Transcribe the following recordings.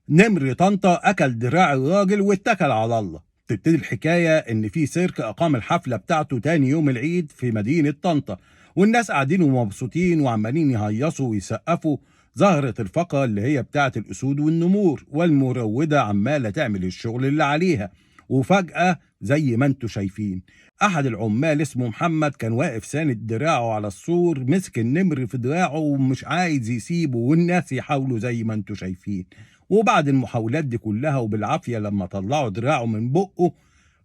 نمر طنطا أكل دراع الراجل واتكل على الله. تبتدي الحكاية إن في سيرك أقام الحفلة بتاعته تاني يوم العيد في مدينة طنطا، والناس قاعدين ومبسوطين وعمالين يهيصوا ويسقفوا. ظهرت الفقرة اللي هي بتاعة الأسود والنمور، والمروضة عمالة تعمل الشغل اللي عليها. وفجأة زي ما انتوا شايفين، أحد العمال اسمه محمد كان واقف ساند دراعه على السور، مسك النمر في دراعه ومش عايز يسيبه، والناس يحاولوا زي ما انتوا شايفين. وبعد المحاولات دي كلها وبالعافية لما طلعوا دراعه من بقه،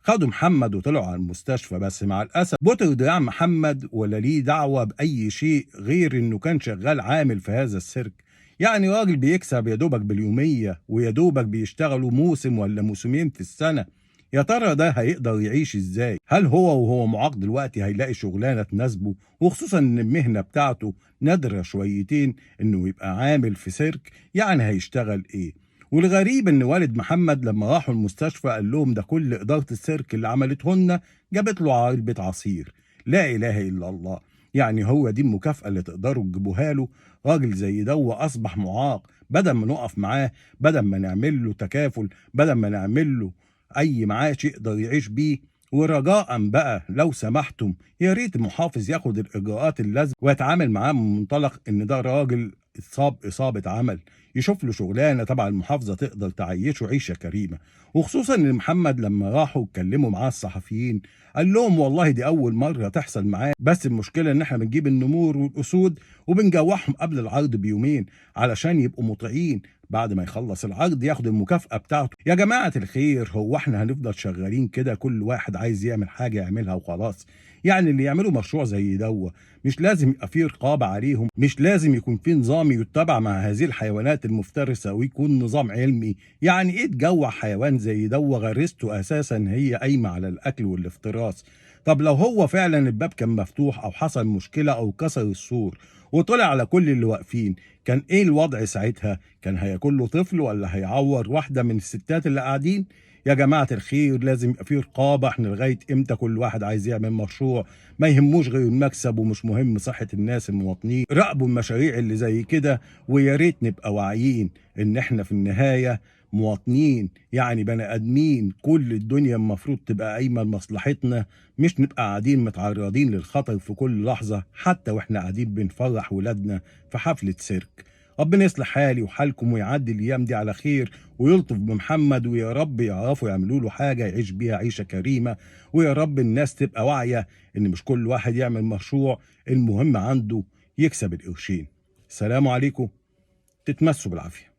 خدوا محمد وطلعوا على المستشفى. بس مع الأسف بطل دراع محمد ولا ليه دعوة بأي شيء غير إنه كان شغال عامل في هذا السيرك. يعني راجل بيكسب يا دوبك باليومية، ويا دوبك بيشتغلوا موسم ولا موسمين في السنة. يا ترى ده هيقدر يعيش ازاي؟ هل هو وهو معاق دلوقتي هيلاقي شغلانة تناسبه؟ وخصوصا ان المهنة بتاعته نادرة شويتين انه يبقى عامل في سيرك، يعني هيشتغل ايه؟ والغريب ان والد محمد لما راحوا المستشفى قال لهم ده كل اداره السيرك اللي عملته لنا جابت له علبه عصير. لا اله الا الله. يعني هو دي المكافاه اللي تقدروا تجيبوها له؟ راجل زي ده واصبح معاق، بدل ما نقف معاه، بدل ما نعمل له تكافل، بدل ما نعمل له اي معاش يقدر يعيش بيه. ورجاء بقى لو سمحتم، يا ريت المحافظ ياخد الاجراءات اللازمه ويتعامل معاه من منطلق ان ده راجل اتصاب اصابه عمل، يشوف له شغلانه تبع المحافظه تقدر تعيشه عيشه كريمه. وخصوصا ان محمد لما راحوا اتكلموا معاه الصحفيين قال لهم والله دي اول مره تحصل معاه، بس المشكله ان احنا بنجيب النمور والاسود وبنجوعهم قبل العرض بيومين علشان يبقوا مطيعين، بعد ما يخلص العرض ياخد المكافأة بتاعته. يا جماعة الخير، هو احنا هنفضل شغالين كده كل واحد عايز يعمل حاجة يعملها وخلاص؟ يعني اللي يعملوا مشروع زي دوا مش لازم يبقى فيه رقابة عليهم؟ مش لازم يكون فيه نظام يتبع مع هذه الحيوانات المفترسة ويكون نظام علمي؟ يعني ايه تجوع حيوان زي دوا غريزته اساسا هي قايمة على الاكل والافتراس؟ طب لو هو فعلا الباب كان مفتوح او حصل مشكلة او كسر السور وطلع على كل اللي واقفين، كان ايه الوضع ساعتها؟ كان هياكل له طفل ولا هيعور واحدة من الستات اللي قاعدين؟ يا جماعة الخير، لازم يبقى فيه رقابة. احنا لغاية امتى كل واحد عايز يعمل مشروع ما يهموش غير المكسب ومش مهم صحة الناس المواطنين؟ راقبوا المشاريع اللي زي كده، ويا ريت نبقى واعيين ان احنا في النهاية مواطنين، يعني بني ادمين. كل الدنيا المفروض تبقى قايمة لمصلحتنا، مش نبقى قاعدين متعرضين للخطر في كل لحظة، حتى واحنا قاعدين بنفرح ولادنا في حفلة سيرك. ربنا يصلح حالي وحالكم ويعدي الايام دي على خير ويلطف بمحمد، ويا رب يعرفوا يعملوا له حاجه يعيش بيها عيشه كريمه. ويا رب الناس تبقى واعيه ان مش كل واحد يعمل مشروع، المهم عنده يكسب القرشين. السلام عليكم، تتمسوا بالعافيه.